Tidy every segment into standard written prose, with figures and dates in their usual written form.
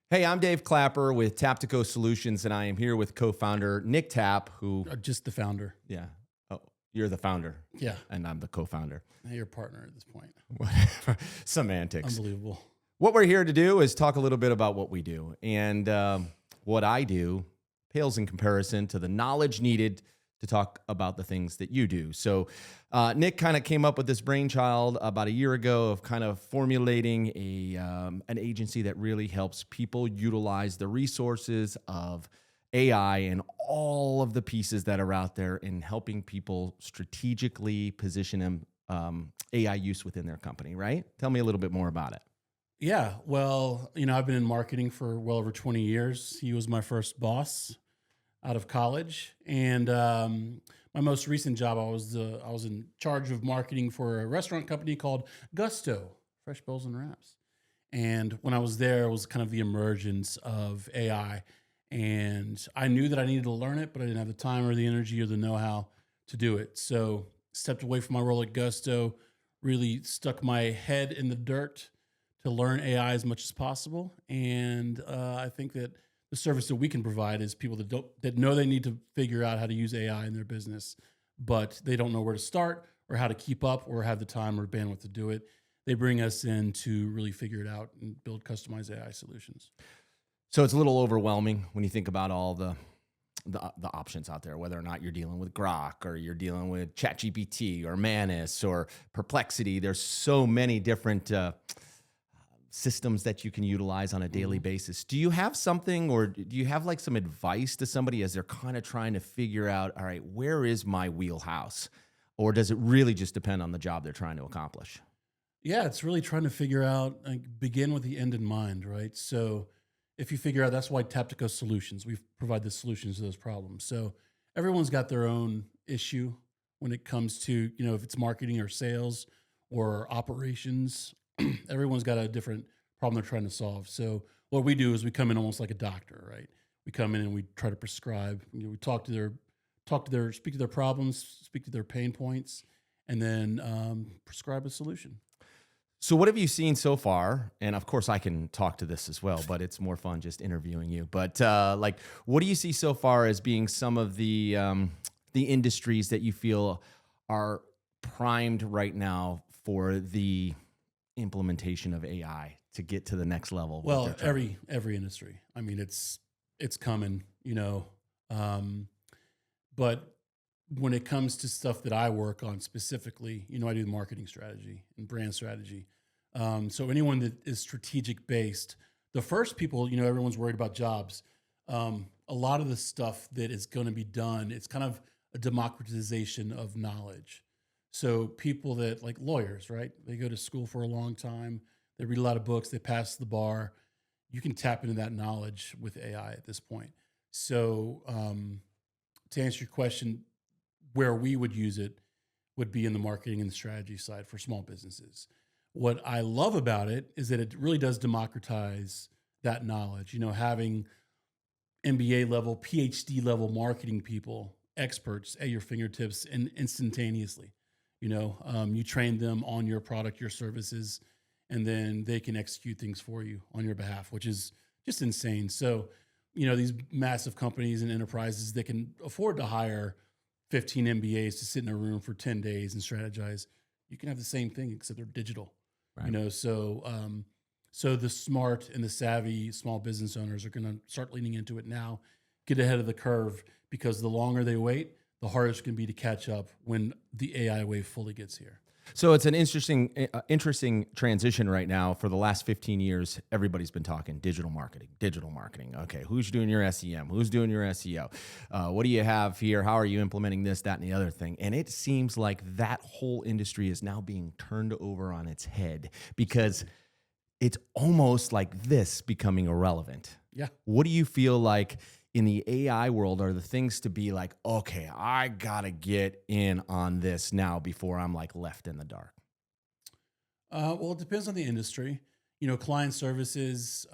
Hey, I'm Dave Clapper with Taptico Solutions, and I am here with co-founder Nick Tapp, who, Just the founder. yeah, oh, you're the founder, Yeah. and I'm the co-founder. You're a partner at this point. Whatever. Semantics. Unbelievable. What we're here to do is talk a little bit about what we do, and what I do pales in comparison to the knowledge needed to talk about the things that you do. So Nick kind of came up with this brainchild about a year ago of kind of formulating an agency that really helps people utilize the resources of AI and all of the pieces that are out there in helping people strategically position AI use within their company, right? Tell me a little bit more about it. Yeah. Well, I've been in marketing for well over 20 years. He was my first boss out of college. And my most recent job, I was in charge of marketing for a restaurant company called Gusto, Fresh Bowls and Wraps. And when I was there, it was kind of the emergence of AI. And I knew that I needed to learn it, but I didn't have the time or the energy or the know-how to do it. So stepped away from my role at Gusto, really stuck my head in the dirt to learn AI as much as possible. And I think that the service that we can provide is people that know they need to figure out how to use AI in their business, but they don't know where to start or how to keep up or have the time or bandwidth to do it. They bring us in to really figure it out and build customized AI solutions. So it's a little overwhelming when you think about all the options out there, whether or not you're dealing with Grok or you're dealing with ChatGPT or Manus or Perplexity. There's so many different systems that you can utilize on a daily basis. Do you have something, or do you have like some advice to somebody as they're kind of trying to figure out, all right, where is my wheelhouse? Or does it really just depend on the job they're trying to accomplish? Yeah, it's really trying to figure out, begin with the end in mind, right? So if you figure out, that's why Taptico Solutions, we provide the solutions to those problems. So everyone's got their own issue when it comes to, if it's marketing or sales or operations, everyone's got a different problem they're trying to solve. So what we do is we come in almost like a doctor, right? We come in and we try to prescribe. We speak to their problems, speak to their pain points, and then prescribe a solution. So what have you seen so far? And of course I can talk to this as well, but it's more fun just interviewing you. But what do you see so far as being some of the industries that you feel are primed right now for the implementation of AI to get to the next level? Well, every industry. I mean, it's coming, but when it comes to stuff that I work on specifically, I do marketing strategy and brand strategy. So anyone that is strategic based, the first people, everyone's worried about jobs. A lot of the stuff that is going to be done, it's kind of a democratization of knowledge. So people that, like lawyers, right? They go to school for a long time. They read a lot of books. They pass the bar. You can tap into that knowledge with AI at this point. So to answer your question, where we would use it would be in the marketing and strategy side for small businesses. What I love about it is that it really does democratize that knowledge. Having MBA level, PhD level marketing people, experts at your fingertips and instantaneously. You train them on your product, your services, and then they can execute things for you on your behalf, which is just insane. So, these massive companies and enterprises, they can afford to hire 15 MBAs to sit in a room for 10 days and strategize. You can have the same thing, except they're digital, Right. So the smart and the savvy small business owners are going to start leaning into it now, get ahead of the curve, because the longer they wait, the harder it's going to be to catch up when the AI wave fully gets here. So it's an interesting transition right now. For the last 15 years, everybody's been talking digital marketing. Okay, who's doing your SEM? Who's doing your SEO? What do you have here? How are you implementing this, that, and the other thing? And it seems like that whole industry is now being turned over on its head because it's almost like this becoming irrelevant. Yeah. What do you feel like in the AI world are the things to be like, okay, I gotta get in on this now before I'm like left in the dark? Well, it depends on the industry. Client services,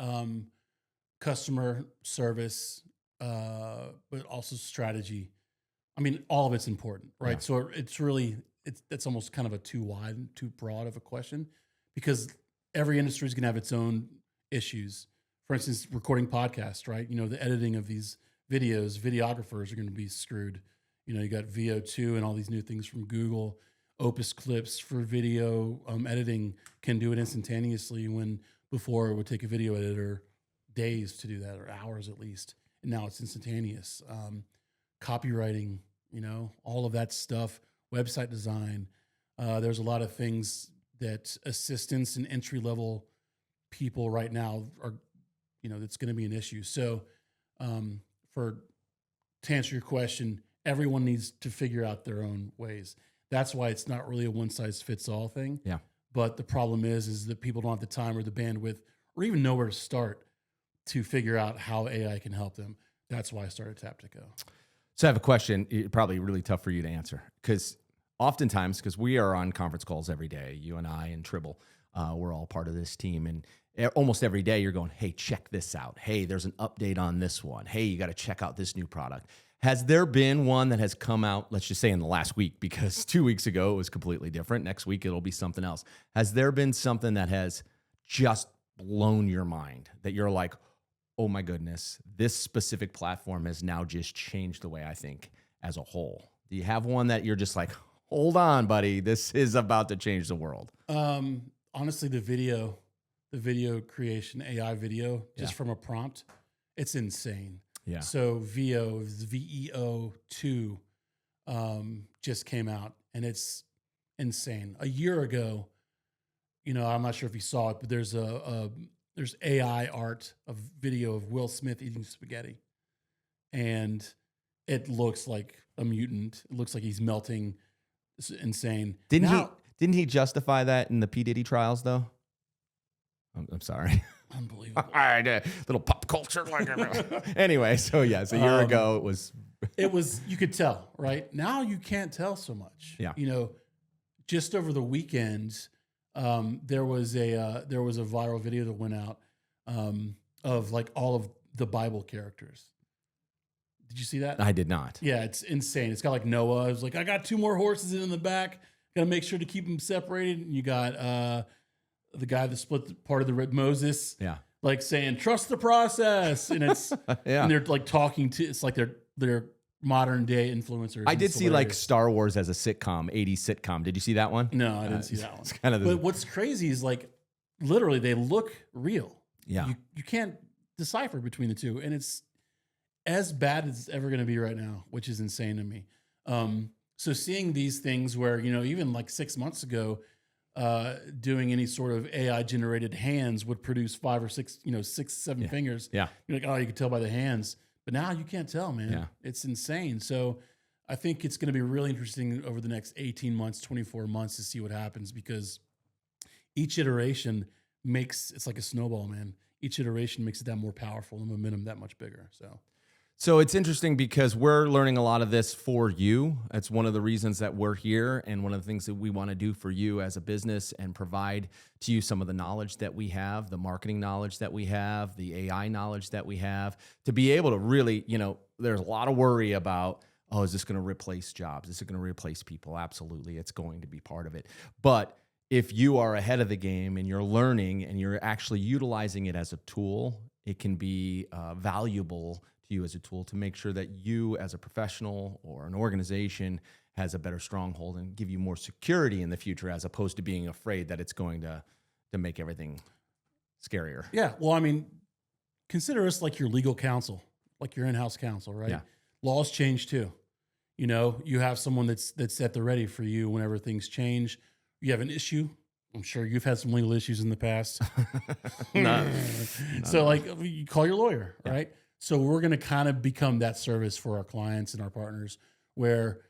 customer service, but also strategy. I mean, all of it's important, right? Yeah. So it's almost kind of a too wide and too broad of a question, because every industry is going to have its own issues. for instance, recording podcasts, right? The editing of these videos, videographers are going to be screwed. You got VO2 and all these new things from Google. Opus Clips for video editing can do it instantaneously, when before it would take a video editor days to do that, or hours at least. And now it's instantaneous. Copywriting, all of that stuff, website design. There's a lot of things that assistants and entry-level people right now are, that's going to be an issue. So to answer your question, everyone needs to figure out their own ways. That's why it's not really a one-size-fits-all thing. Yeah. But the problem is that people don't have the time or the bandwidth or even know where to start to figure out how AI can help them. That's why I started Taptico. So I have a question, probably really tough for you to answer, because oftentimes, because we are on conference calls every day, you and I and Tribble, we're all part of this team. And almost every day you're going, hey, check this out. Hey, there's an update on this one. Hey, you got to check out this new product. Has there been one that has come out, let's just say in the last week, because 2 weeks ago it was completely different. Next week it'll be something else. Has there been something that has just blown your mind that you're like, oh my goodness, this specific platform has now just changed the way I think as a whole? Do you have one that you're just like, hold on, buddy, this is about to change the world? Honestly, the video creation, AI video, just from a prompt, it's insane. Yeah. So VEO2 just came out, and it's insane. A year ago, I'm not sure if you saw it, but there's there's AI art of video of Will Smith eating spaghetti, and it looks like a mutant. It looks like he's melting. It's insane. Didn't he justify that in the P. Diddy trials though? I'm sorry. Unbelievable. Little pop culture. Anyway, so yes, a year ago it was, you could tell, right? Now you can't tell so much. Yeah. Just over the weekend, there was a viral video that went out of like all of the Bible characters. Did you see that? I did not. Yeah, it's insane. It's got like Noah. It was like, I got 2 more horses in the back. Got to make sure to keep them separated. And you got the guy that split part of the red, Moses. Yeah. Like saying, trust the process. And it's, and they're like talking to, it's like they're modern day influencers. I did see like Star Wars as a sitcom, 80s sitcom. Did you see that one? No, I didn't see that one. It's kind of but what's crazy is like, literally they look real. Yeah. You can't decipher between the two. And it's as bad as it's ever going to be right now, which is insane to me. So seeing these things where, even like 6 months ago, doing any sort of AI generated hands would produce 5 or 6, 6, 7 fingers. Yeah. You're like, oh, you can tell by the hands, but now you can't tell, man. Yeah. It's insane. So I think it's going to be really interesting over the next 18 months, 24 months to see what happens, because each iteration it's like a snowball, man. Each iteration makes it that more powerful, the momentum that much bigger. So it's interesting because we're learning a lot of this for you. It's one of the reasons that we're here, and one of the things that we want to do for you as a business and provide to you some of the knowledge that we have, the marketing knowledge that we have, the AI knowledge that we have, to be able to really, there's a lot of worry about, oh, is this going to replace jobs? Is it going to replace people? Absolutely, it's going to be part of it. But if you are ahead of the game and you're learning and you're actually utilizing it as a tool, it can be valuable to you as a tool to make sure that you as a professional or an organization has a better stronghold and give you more security in the future, as opposed to being afraid that it's going to make everything scarier. Yeah. Well, I mean, consider us like your legal counsel, like your in-house counsel, right? Yeah. Laws change too. You have someone that's at the ready for you whenever things change. You have an issue. I'm sure you've had some legal issues in the past. So like you call your lawyer, right? So we're going to kind of become that service for our clients and our partners, where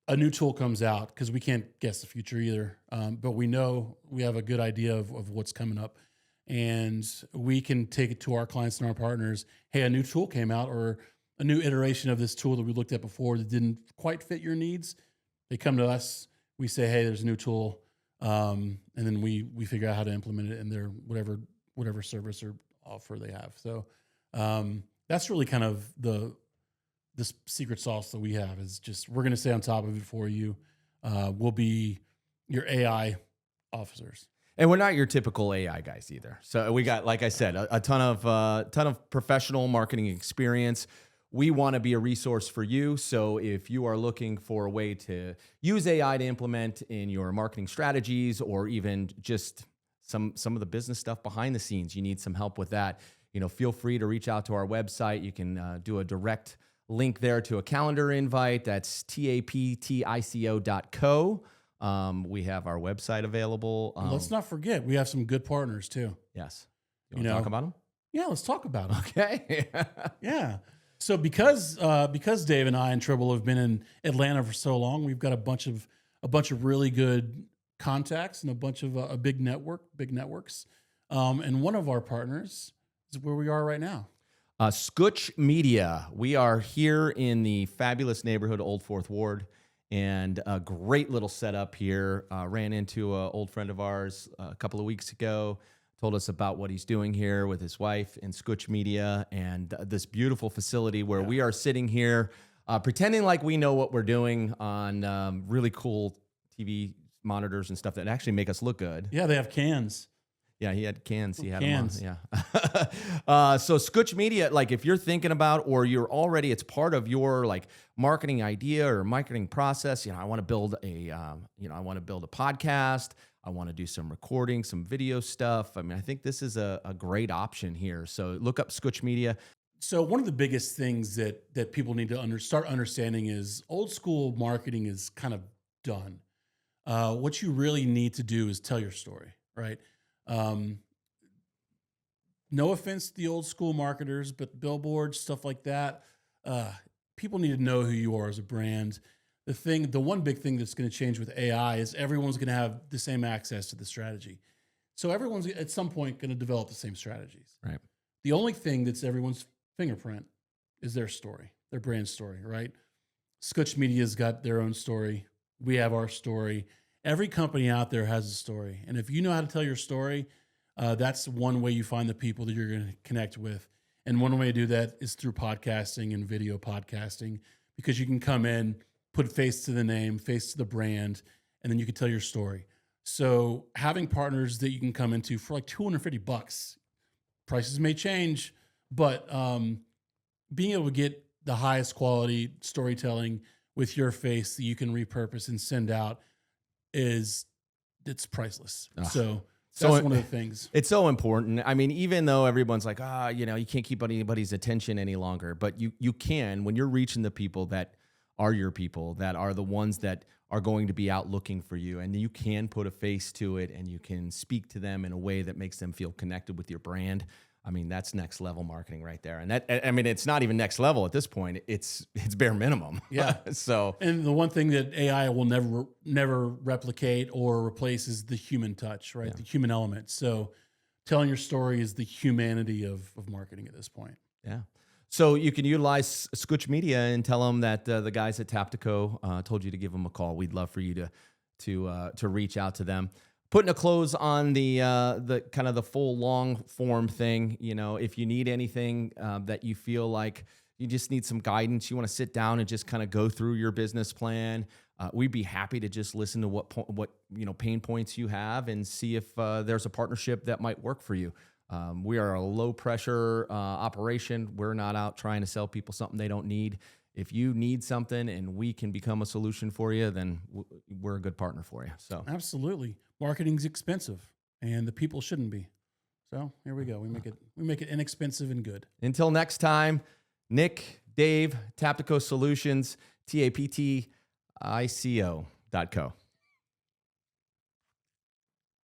a new tool comes out, because we can't guess the future either. But we know we have a good idea of what's coming up, and we can take it to our clients and our partners. Hey, a new tool came out, or a new iteration of this tool that we looked at before that didn't quite fit your needs. They come to us. We say, hey, there's a new tool. And then we figure out how to implement it in their whatever service or offer they have. So that's really kind of the secret sauce that we have, is just, we're going to stay on top of it for you. We'll be your AI officers. And we're not your typical AI guys either. So we got, like I said, a ton of professional marketing experience. We want to be a resource for you. So if you are looking for a way to use AI to implement in your marketing strategies, or even just some of the business stuff behind the scenes, you need some help with that, feel free to reach out to our website. You can do a direct link there to a calendar invite. That's taptico.co. We have our website available. Let's not forget, we have some good partners too. Yes. You want to talk about them? Yeah, let's talk about them. Okay. Yeah. So because Dave and I and Tribble have been in Atlanta for so long, we've got a bunch of really good contacts and a bunch of big networks. And one of our partners is where we are right now. Scooch Media. We are here in the fabulous neighborhood, Old Fourth Ward, and a great little setup here. Ran into an old friend of ours a couple of weeks ago, told us about what he's doing here with his wife in Scooch Media, and this beautiful facility where we are sitting here pretending like we know what we're doing on really cool TV monitors and stuff that actually make us look good. Yeah, they have cans. Yeah, he had cans. He had cans. them on. Yeah. So Scooch Media, like if you're thinking about, or you're already, it's part of your like marketing idea or marketing process. I want to build a, I want to build a podcast. I want to do some recording, some video stuff. I mean, I think this is a great option here. So look up Scooch Media. So one of the biggest things that people need to start understanding is old school marketing is kind of done. What you really need to do is tell your story, right? No offense to the old school marketers, but billboards, stuff like that, people need to know who you are as a brand. The one big thing that's going to change with AI is everyone's going to have the same access to the strategy. So everyone's at some point going to develop the same strategies. Right. The only thing that's everyone's fingerprint is their story, their brand story, right? Scooch Media's got their own story. We have our story. Every company out there has a story. And if you know how to tell your story, that's one way you find the people that you're going to connect with. And one way to do that is through podcasting and video podcasting, because you can come in, put face to the name, face to the brand, and then you can tell your story. So having partners that you can come into for like $250, prices may change, but being able to get the highest quality storytelling with your face that you can repurpose and send out it's priceless. So that's one of the things. It's so important. I mean, even though everyone's like, you can't keep anybody's attention any longer, but you can, when you're reaching the people that are your people, that are the ones that are going to be out looking for you, and you can put a face to it, and you can speak to them in a way that makes them feel connected with your brand. I mean, that's next level marketing right there. And it's not even next level at this point. It's bare minimum. Yeah. So, and the one thing that AI will never replicate or replace is the human touch, right? Yeah. The human element. So telling your story is the humanity of marketing at this point. Yeah. So you can utilize Scooch Media and tell them that the guys at Taptico told you to give them a call. We'd love for you to reach out to them. Putting a close on the kind of the full long form thing. If you need anything that you feel like you just need some guidance, you want to sit down and just kind of go through your business plan, we'd be happy to just listen to what pain points you have and see if there's a partnership that might work for you. We are a low pressure operation. We're not out trying to sell people something they don't need. If you need something and we can become a solution for you, then we're a good partner for you. So absolutely. Marketing's expensive, and the people shouldn't be. So here we go. We make it inexpensive and good. Until next time, Nick, Dave, Taptico Solutions, taptico.co.